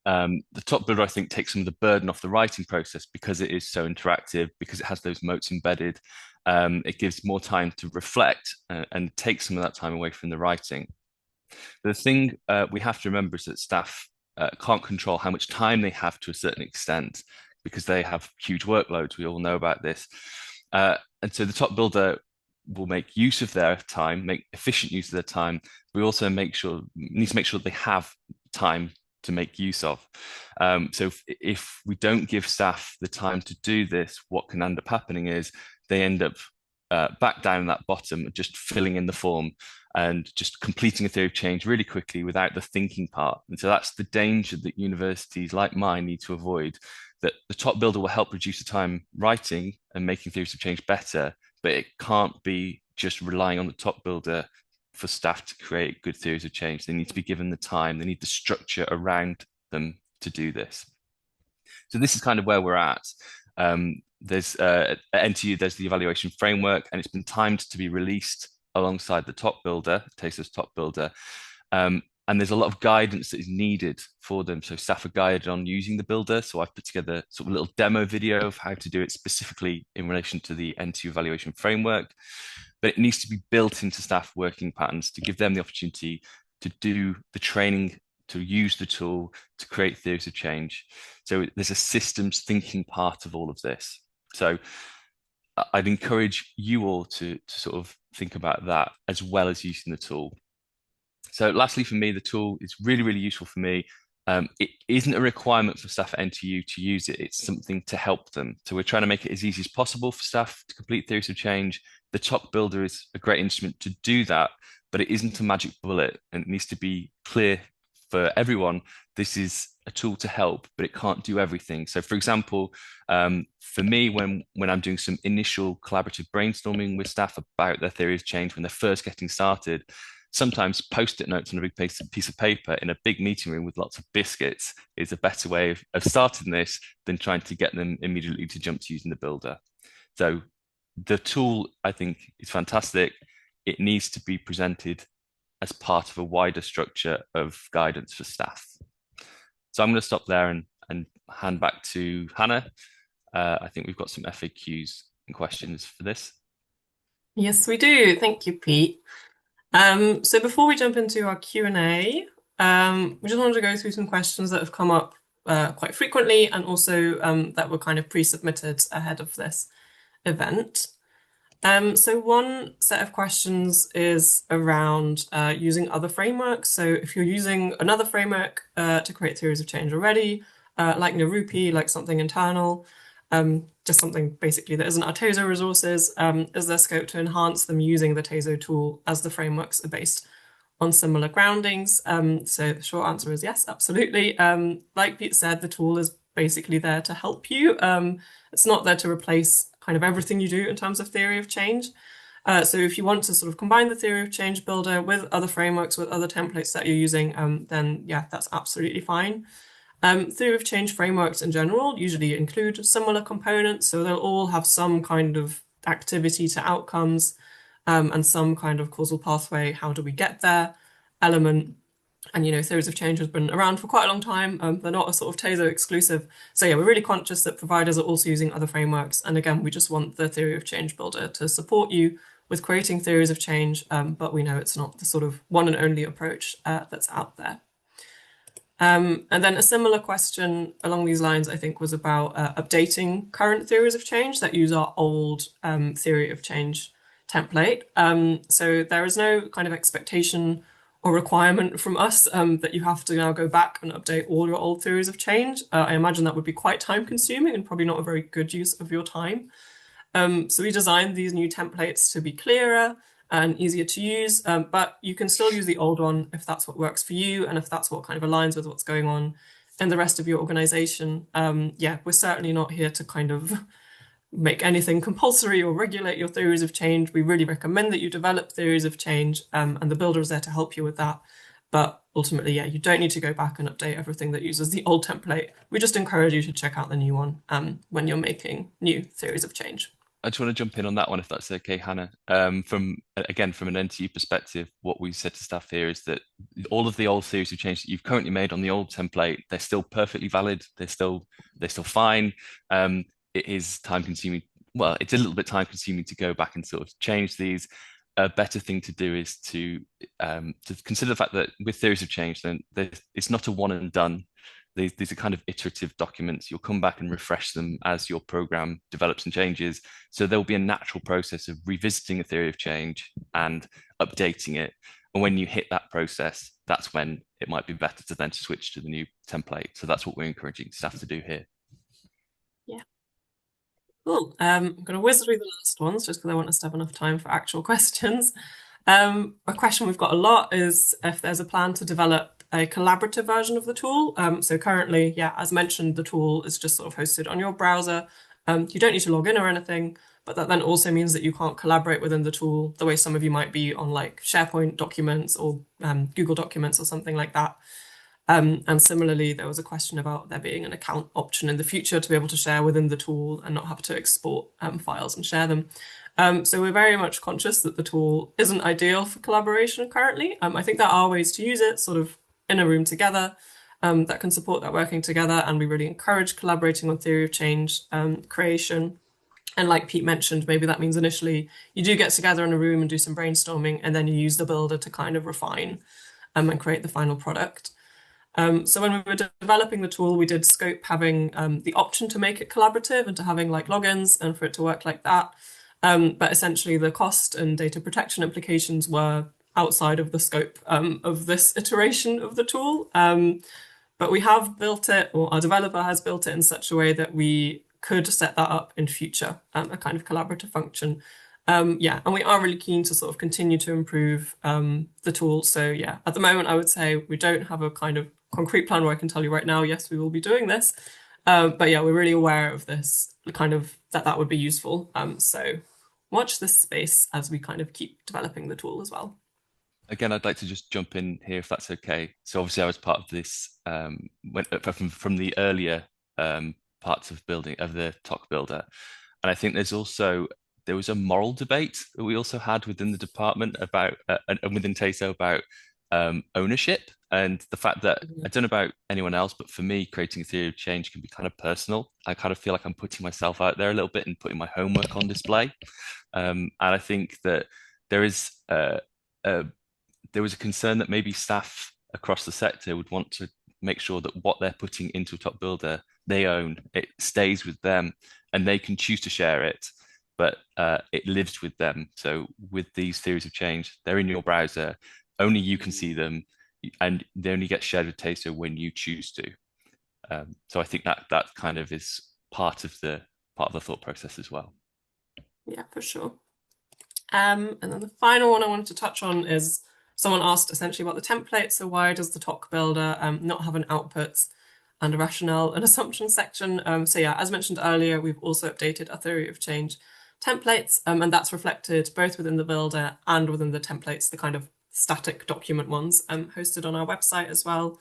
The top builder, I think, takes some of the burden off the writing process because it is so interactive, because it has those moats embedded. It gives more time to reflect and take some of that time away from the writing. The thing we have to remember is that staff can't control how much time they have to a certain extent because they have huge workloads. We all know about this. And so the top builder will make use of their time, make efficient use of their time. We also need to make sure they have time to make use of. So if we don't give staff the time to do this, what can end up happening is they end up back down that bottom, just filling in the form and just completing a theory of change really quickly without the thinking part. And so that's the danger that universities like mine need to avoid, that the top builder will help reduce the time writing and making theories of change better, but it can't be just relying on the top builder for staff to create good theories of change. They need to be given the time, they need the structure around them to do this. So this is kind of where we're at. There's at NTU, there's the evaluation framework, and it's been timed to be released alongside the top builder, TASO's top builder. And there's a lot of guidance that is needed for them. So staff are guided on using the builder. So I've put together sort of a little demo video of how to do it specifically in relation to the NTU evaluation framework. But it needs to be built into staff working patterns to give them the opportunity to do the training, to use the tool, to create theories of change. So there's a systems thinking part of all of this. So I'd encourage you all to sort of think about that as well as using the tool. So lastly, for me, the tool is really, really useful for me. It isn't a requirement for staff at NTU to use it. It's something to help them. So we're trying to make it as easy as possible for staff to complete theories of change. The top builder is a great instrument to do that, but it isn't a magic bullet, and it needs to be clear for everyone. This is a tool to help, but it can't do everything. So for example, for me, when I'm doing some initial collaborative brainstorming with staff about their theory of change when they're first getting started, sometimes post-it notes on a big piece of paper in a big meeting room with lots of biscuits is a better way of starting this than trying to get them immediately to jump to using the builder. So the tool, I think, is fantastic. It needs to be presented as part of a wider structure of guidance for staff. So I'm going to stop there and hand back to Hannah. I think we've got some FAQs and questions for this. Yes, we do. Thank you, Pete. So before we jump into our Q&A, we just wanted to go through some questions that have come up quite frequently and also that were kind of pre-submitted ahead of this event. So one set of questions is around using other frameworks. So if you're using another framework to create theories of change already, like Narupi, like something internal, just something basically that isn't our TASO resources, is there scope to enhance them using the TASO tool as the frameworks are based on similar groundings? So the short answer is yes, absolutely. Like Pete said, the tool is basically there to help you. It's not there to replace kind of everything you do in terms of theory of change. So if you want to sort of combine the theory of change builder with other frameworks, with other templates that you're using, then yeah, that's absolutely fine. Theory of change frameworks in general usually include similar components, so they'll all have some kind of activity to outcomes and some kind of causal pathway, how do we get there element. And, theories of change has been around for quite a long time. They're not a sort of TASO exclusive. So yeah, we're really conscious that providers are also using other frameworks. And again, we just want the theory of change builder to support you with creating theories of change, but we know it's not the sort of one and only approach that's out there. And then a similar question along these lines, I think, was about updating current theories of change that use our old theory of change template. So there is no kind of expectation or requirement from us that you have to now go back and update all your old theories of change. I imagine that would be quite time consuming and probably not a very good use of your time. So we designed these new templates to be clearer and easier to use, but you can still use the old one if that's what works for you and if that's what kind of aligns with what's going on in the rest of your organization. Yeah, we're certainly not here to kind of make anything compulsory or regulate your theories of change. We really recommend that you develop theories of change, and the builder is there to help you with that. But ultimately, yeah, you don't need to go back and update everything that uses the old template. We just encourage you to check out the new one when you're making new theories of change. I just want to jump in on that one, if that's okay, Hannah. From again, from an NTU perspective, what we said to staff here is that all of the old theories of change that you've currently made on the old template, they're still perfectly valid. They're still fine. It is time consuming. Well, it's a little bit time consuming to go back and sort of change these. A better thing to do is to consider the fact that with theories of change, then it's not a one and done. These are kind of iterative documents. You'll come back and refresh them as your program develops and changes. So there'll be a natural process of revisiting a theory of change and updating it. And when you hit that process, that's when it might be better to then switch to the new template. So that's what we're encouraging staff to do here. Yeah. Cool. I'm going to whiz through the last ones just because I want us to have enough time for actual questions. A question we've got a lot is if there's a plan to develop a collaborative version of the tool. So currently, yeah, as mentioned, the tool is just sort of hosted on your browser. You don't need to log in or anything, but that then also means that you can't collaborate within the tool the way some of you might be on like SharePoint documents or Google Documents or something like that. And similarly, there was a question about there being an account option in the future to be able to share within the tool and not have to export files and share them. So we're very much conscious that the tool isn't ideal for collaboration currently. I think there are ways to use it sort of in a room together that can support that working together. And we really encourage collaborating on theory of change creation. And like Pete mentioned, maybe that means initially you do get together in a room and do some brainstorming, and then you use the builder to kind of refine and create the final product. So when we were developing the tool, we did scope having the option to make it collaborative and to having like logins and for it to work like that. But essentially the cost and data protection implications were outside of the scope of this iteration of the tool. But we have built it, or our developer has built it in such a way that we could set that up in future, a kind of collaborative function. Yeah, and we are really keen to sort of continue to improve the tool. So yeah, at the moment, I would say we don't have a kind of concrete plan where I can tell you right now, yes, we will be doing this. But yeah, we're really aware of this, kind of that would be useful. So watch this space as we kind of keep developing the tool as well. Again, I'd like to just jump in here if that's okay. So obviously I was part of this from the earlier parts of building of the TOC builder. And I think there was a moral debate that we also had within the department about and within TASO about ownership and the fact that I don't know about anyone else, but for me, creating a theory of change can be kind of personal. I kind of feel like I'm putting myself out there a little bit and putting my homework on display. And I think that there is a there was a concern that maybe staff across the sector would want to make sure that what they're putting into a top builder they own, it stays with them, and they can choose to share it, but it lives with them. So with these theories of change, they're in your browser, only you can see them, and they only get shared with TASO when you choose to. So I think that kind of is part of the thought process as well. Yeah, for sure. And then the final one I wanted to touch on is someone asked essentially about the template. So why does the TOC builder not have an outputs and a rationale and assumption section? So yeah, as mentioned earlier, we've also updated our theory of change templates, and that's reflected both within the builder and within the templates, the kind of static document ones hosted on our website as well.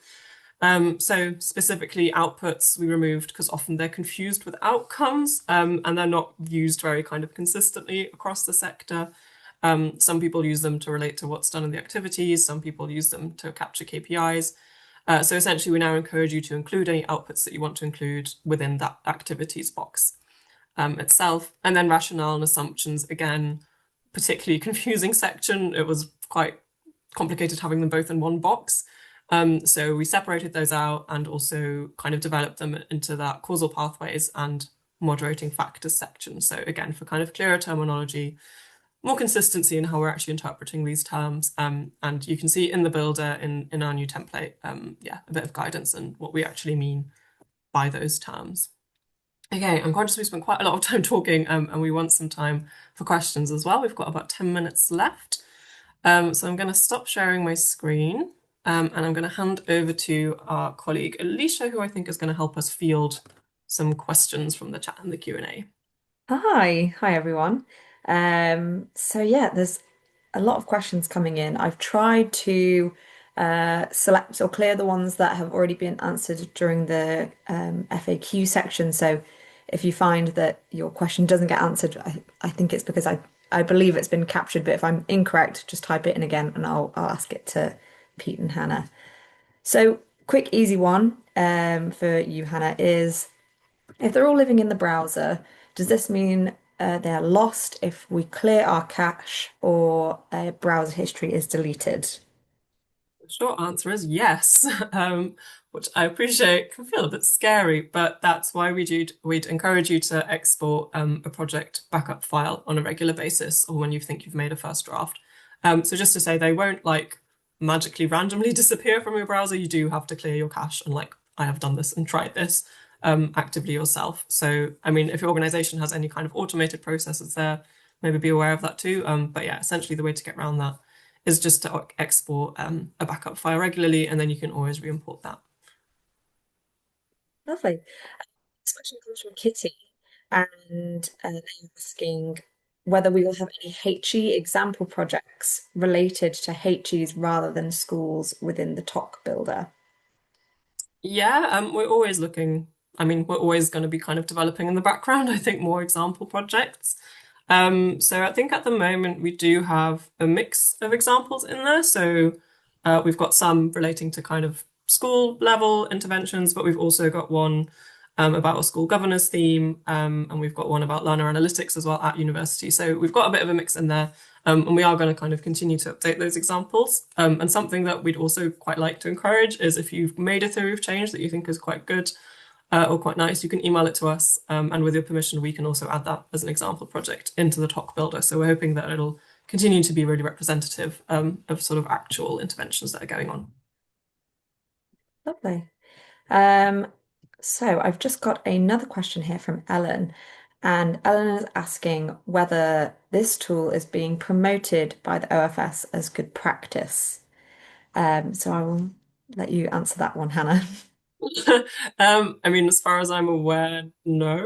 So specifically outputs we removed because often they're confused with outcomes and they're not used very kind of consistently across the sector. Some people use them to relate to what's done in the activities. Some people use them to capture KPIs. So essentially we now encourage you to include any outputs that you want to include within that activities box itself. And then rationale and assumptions, again, particularly confusing section. It was quite complicated having them both in one box. So we separated those out and also kind of developed them into that causal pathways and moderating factors section. So again, for kind of clearer terminology, more consistency in how we're actually interpreting these terms. And you can see in the builder in our new template, yeah, a bit of guidance and what we actually mean by those terms. Okay, I'm conscious we spent quite a lot of time talking and we want some time for questions as well. We've got about 10 minutes left. So I'm going to stop sharing my screen and I'm going to hand over to our colleague Alicia, who I think is going to help us field some questions from the chat and the Q&A. Hi everyone. So yeah, there's a lot of questions coming in. I've tried to select or clear the ones that have already been answered during the FAQ section. So if you find that your question doesn't get answered, I think it's because I believe it's been captured, but if I'm incorrect, just type it in again and I'll ask it to Pete and Hannah. So quick, easy one for you, Hannah, is if they're all living in the browser, does this mean they're lost if we clear our cache or browser history is deleted? The short answer is yes, which I appreciate can feel a bit scary, but that's why we'd encourage you to export a project backup file on a regular basis or when you think you've made a first draft. So just to say they won't like magically randomly disappear from your browser. You do have to clear your cache and like I have done this and tried this actively yourself. So I mean, if your organization has any kind of automated processes there, maybe be aware of that too. But yeah, essentially the way to get around that is just to export a backup file regularly, and then you can always re-import that. Lovely. This question comes from Kitty, and they're asking whether we will have any HE example projects related to HEs rather than schools within the TOC builder. Yeah, we're always looking. I mean, we're always going to be kind of developing in the background. I think more example projects. So I think at the moment we do have a mix of examples in there. So we've got some relating to kind of school level interventions, but we've also got one about a school governance theme, and we've got one about learner analytics as well at university. So we've got a bit of a mix in there, and we are going to kind of continue to update those examples. And something that we'd also quite like to encourage is if you've made a theory of change that you think is quite good, or quite nice, you can email it to us. And with your permission, we can also add that as an example project into the talk builder. So we're hoping that it'll continue to be really representative of sort of actual interventions that are going on. Lovely. Um, so I've just got another question here from Ellen, and Ellen is asking whether this tool is being promoted by the OFS as good practice. So I will let you answer that one, Hannah. I mean, as far as I'm aware, no.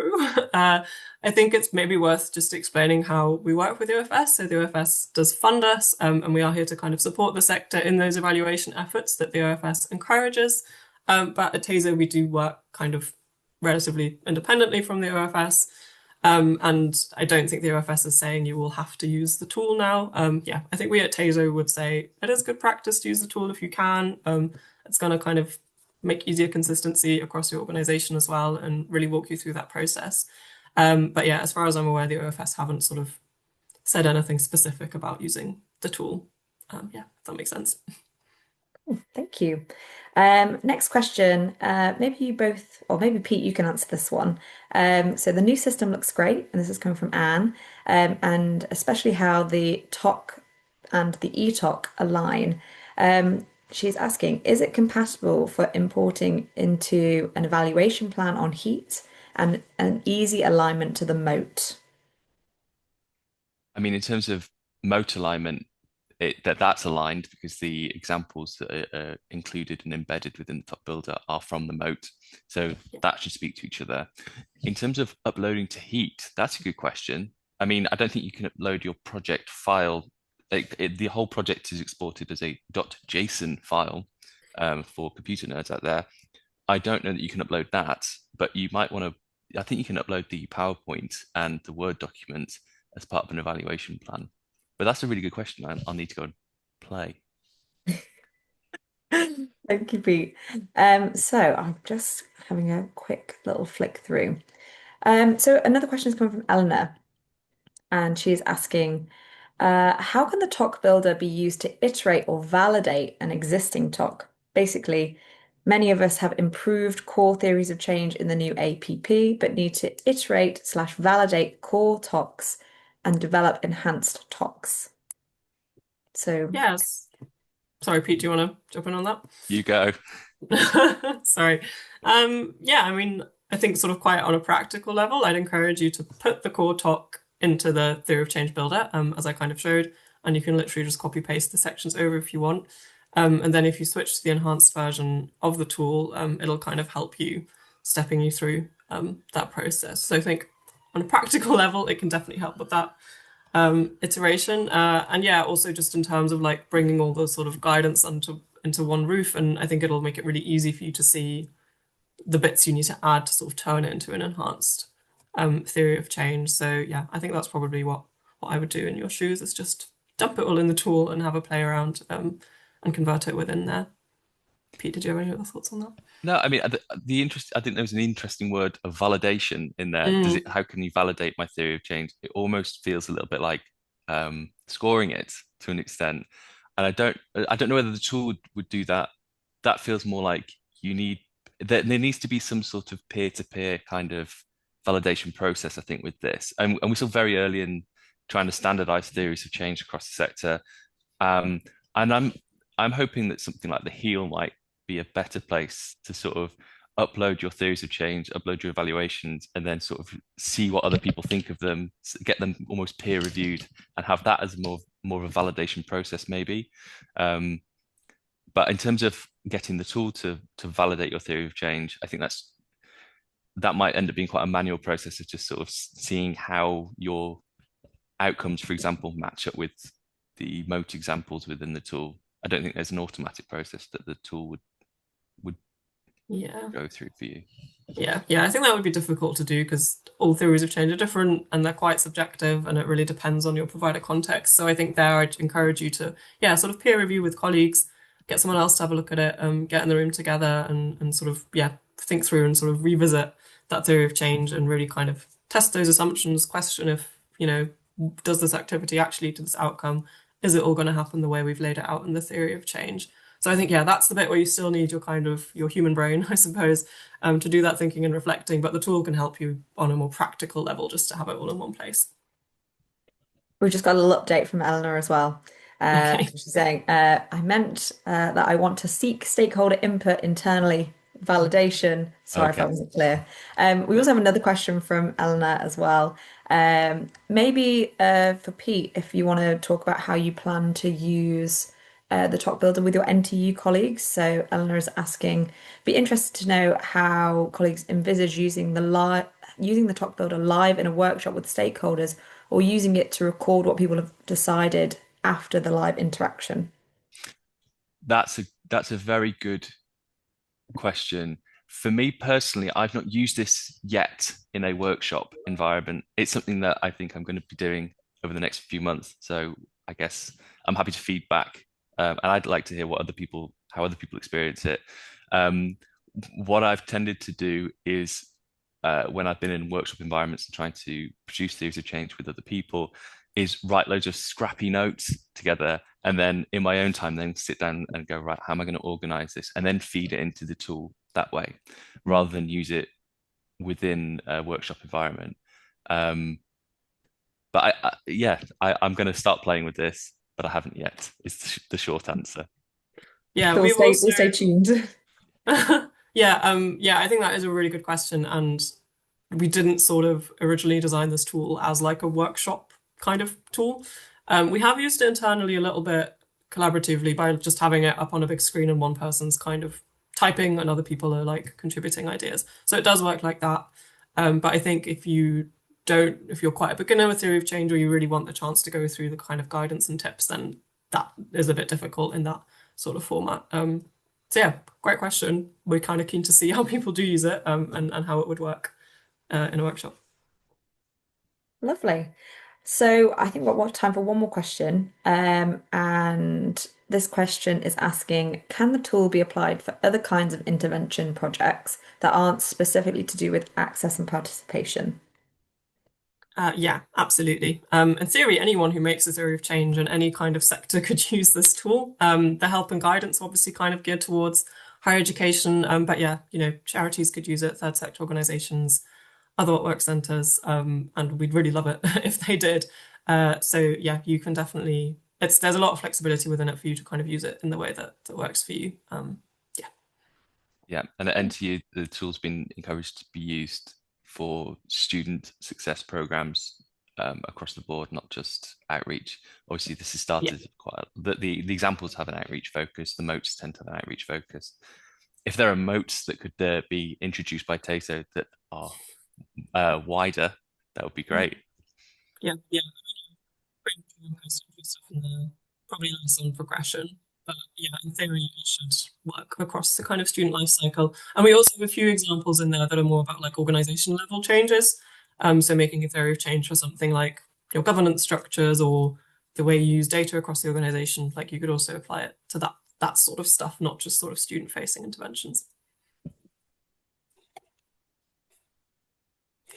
I think it's maybe worth just explaining how we work with the OFS. So the OFS does fund us, and we are here to kind of support the sector in those evaluation efforts that the OFS encourages. But at TASO, we do work kind of relatively independently from the OFS. And I don't think the OFS is saying you will have to use the tool now. Yeah, I think we at TASO would say it is good practice to use the tool if you can. It's going to kind of make easier consistency across your organization as well and really walk you through that process. But yeah, as far as I'm aware, the OFS haven't sort of said anything specific about using the tool. Yeah, if that makes sense. Thank you. Next question. Maybe you both, or maybe Pete, you can answer this one. So the new system looks great, and this is coming from Anne, and especially how the TOC and the ETOC align. She's asking, is it compatible for importing into an evaluation plan on heat and an easy alignment to the moat? I mean, in terms of moat alignment, that's aligned because the examples that are included and embedded within the top builder are from the moat. So that should speak to each other. In terms of uploading to Heat, that's a good question. I mean, I don't think you can upload your project file. The whole project is exported as a .json file for computer nerds out there. I don't know that you can upload that, but you might want to. I think you can upload the PowerPoint and the Word document as part of an evaluation plan. But that's a really good question. I'll need to go and play. Thank you, Pete. So I'm just having a quick little flick through. So another question is coming from Eleanor, and she's asking, how can the TOC builder be used to iterate or validate an existing TOC? Basically, many of us have improved core theories of change in the new APP, but need to iterate slash validate core TOCs and develop enhanced TOCs. So, Yes. Sorry, Pete, do you want to jump in on that? You go. Sorry. Yeah, I mean, I think sort of quite on a practical level, I'd encourage you to put the core talk into the theory of change builder, as I kind of showed, and you can literally just copy paste the sections over if you want. And then if you switch to the enhanced version of the tool, it'll kind of help you stepping you through that process. So I think on a practical level, it can definitely help with that iteration. And yeah, also just in terms of like bringing all the sort of guidance into one roof, and I think it'll make it really easy for you to see the bits you need to add to sort of turn it into an enhanced theory of change. So yeah, I think that's probably what I would do in your shoes is just dump it all in the tool and have a play around and convert it within there. Pete, did you have any other thoughts on that? No, I mean the interest. I think there was an interesting word of validation in there. Does it? Mm, How can you validate my theory of change? It almost feels a little bit like scoring it to an extent, and I don't know whether the tool would do that. That feels more like you need there needs to be some sort of peer-to-peer kind of validation process. I think with this, and we're still very early in trying to standardize theories of change across the sector. Um, and I'm hoping that something like the heel might be a better place to sort of upload your theories of change, upload your evaluations, and then sort of see what other people think of them, get them almost peer reviewed, and have that as more of a validation process, maybe. Um, but in terms of getting the tool to validate your theory of change, I think that might end up being quite a manual process of just sort of seeing how your outcomes, for example, match up with the moat examples within the tool. I don't think there's an automatic process that the tool would yeah. go through for you. Yeah, I think that would be difficult to do because all theories of change are different and they're quite subjective and it really depends on your provider context. So I think there I'd encourage you to, yeah, sort of peer review with colleagues, get someone else to have a look at it, get in the room together and sort of, yeah, think through and sort of revisit that theory of change and really kind of test those assumptions, question if, does this activity actually lead to this outcome? Is it all going to happen the way we've laid it out in the theory of change? So I think, yeah, that's the bit where you still need your kind of your human brain, I suppose, to do that thinking and reflecting, but the tool can help you on a more practical level just to have it all in one place. We've just got a little update from Eleanor as well. Okay. She's saying, I meant that I want to seek stakeholder input internally, validation. Sorry if I Okay. wasn't clear. We also have another question from Eleanor as well. Maybe for Pete, if you want to talk about how you plan to use the top builder with your NTU colleagues. So Eleanor is asking, be interested to know how colleagues envisage using the top builder live in a workshop with stakeholders or using it to record what people have decided after the live interaction. That's a very good question. For me personally, I've not used this yet in a workshop environment. It's something that I think I'm going to be doing over the next few months. So I guess I'm happy to feedback, and I'd like to hear how other people experience it. Um, what I've tended to do is when I've been in workshop environments and trying to produce theories of change with other people, is write loads of scrappy notes together and then in my own time then sit down and go, right, how am I going to organize this, and then feed it into the tool that way rather than use it within a workshop environment. But I'm going to start playing with this, but I haven't yet is the short answer. Yeah, So we've we'll also stay tuned. yeah, I think that is a really good question. And we didn't sort of originally design this tool as like a workshop kind of tool. We have used it internally a little bit collaboratively by just having it up on a big screen and one person's kind of typing and other people are like contributing ideas. So it does work like that. But I think if you're quite a beginner with theory of change or you really want the chance to go through the kind of guidance and tips, then that is a bit difficult in that sort of format. So yeah, great question. We're kind of keen to see how people do use it and how it would work in a workshop. Lovely. So I think we've got time for one more question. And this question is asking, can the tool be applied for other kinds of intervention projects that aren't specifically to do with access and participation? Yeah, absolutely. In theory, anyone who makes a theory of change in any kind of sector could use this tool. The help and guidance obviously kind of geared towards higher education, but yeah, charities could use it, third sector organizations, other work centers, and we'd really love it if they did. So yeah, you can definitely. There's a lot of flexibility within it for you to kind of use it in the way that works for you. Yeah. Yeah, and at NTU, the tool's been encouraged to be used for student success programs across the board, not just outreach. Obviously, this has Yeah. started the examples have an outreach focus. The moats tend to have an outreach focus. If there are moats that could be introduced by TASO that are wider, That would be great. Yeah, yeah. Stuff in there, probably less on progression. But yeah, in theory, it should work across the kind of student life cycle. And we also have a few examples in there that are more about like organization level changes. So making a theory of change for something like your governance structures or the way you use data across the organization. Like you could also apply it to that sort of stuff, not just sort of student facing interventions.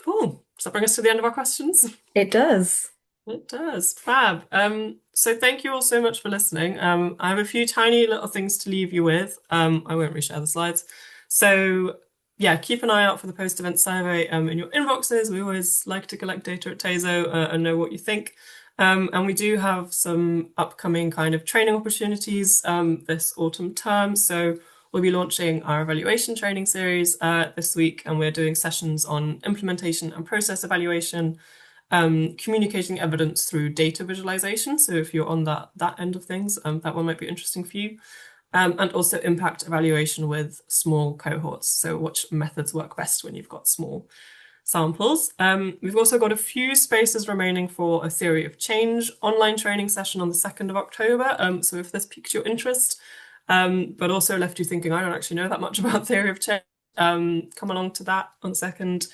Cool. Does that bring us to the end of our questions? It does. It does. Fab. So thank you all so much for listening. I have a few tiny little things to leave you with. I won't reshare the slides. So yeah, keep an eye out for the post-event survey in your inboxes. We always like to collect data at TASO and know what you think. And we do have some upcoming kind of training opportunities this autumn term. So we'll be launching our evaluation training series this week, and we're doing sessions on implementation and process evaluation, communicating evidence through data visualization. So if you're on that end of things, that one might be interesting for you. And also impact evaluation with small cohorts. So which methods work best when you've got small samples. We've also got a few spaces remaining for a theory of change online training session on the 2nd of October. So if this piqued your interest, but also left you thinking, I don't actually know that much about theory of change, come along to that on the 2nd.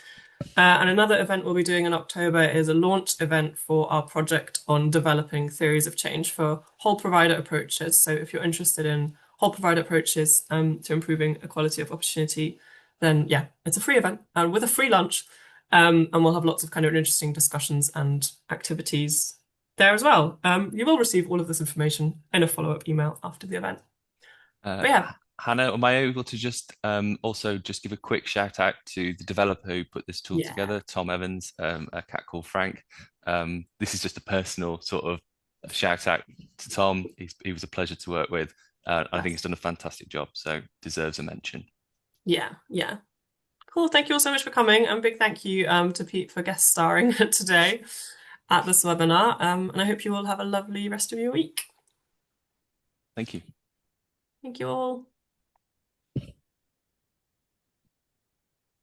And another event we'll be doing in October is a launch event for our project on developing theories of change for whole provider approaches. So if you're interested in whole provider approaches to improving equality of opportunity, then yeah, it's a free event and with a free lunch. And we'll have lots of kind of interesting discussions and activities there as well. You will receive all of this information in a follow-up email after the event. But yeah, Hannah, am I able to just also just give a quick shout out to the developer who put this tool yeah, together, Tom Evans, a cat called Frank. This is just a personal sort of shout out to Tom. He was a pleasure to work with. I think he's done a fantastic job, so deserves a mention. yeah, yeah. Cool. Thank you all so much for coming. And big thank you to Pete for guest starring today at this webinar. And I hope you all have a lovely rest of your week. Thank you. Thank you all.